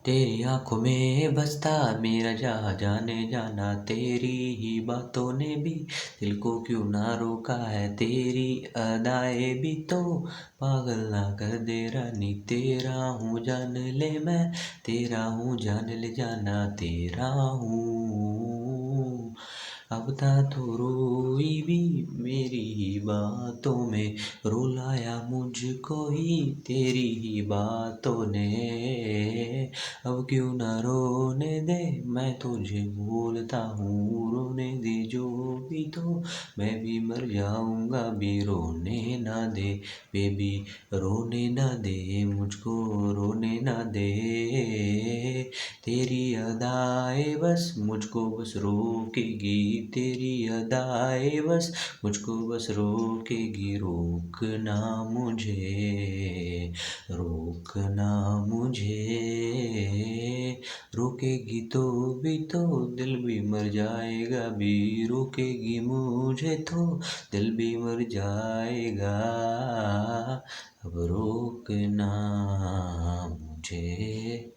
तेरी आँखों में बसता मेरा जहाँ जाने जाना, तेरी ही बातों ने भी दिल को क्यों ना रोका है। तेरी अदाएं भी तो पागल ना कर दे रानी। तेरा हूँ जान ले मैं, तेरा हूँ जान ले जाना, तेरा हूँ। अब था तो रोई भी मेरी ही बातों में, रुलाया मुझको ही तेरी ही बातों ने। अब क्यों ना रोने दे, मैं तुझे बोलता हूँ, रोने दे जो भी तो मैं भी मर जाऊँगा भी। रोने ना दे बेबी, रोने ना दे मुझको, रोने ना दे। तेरी अदाएं बस मुझको बस रोकेगी, तेरी अदाएं बस मुझको बस रोकेगी। रोकना मुझे, रोकना मुझे, रोकेगी तो भी तो दिल भी मर जाएगा भी। रोकेगी मुझे तो दिल भी मर जाएगा। अब रोकना मुझे।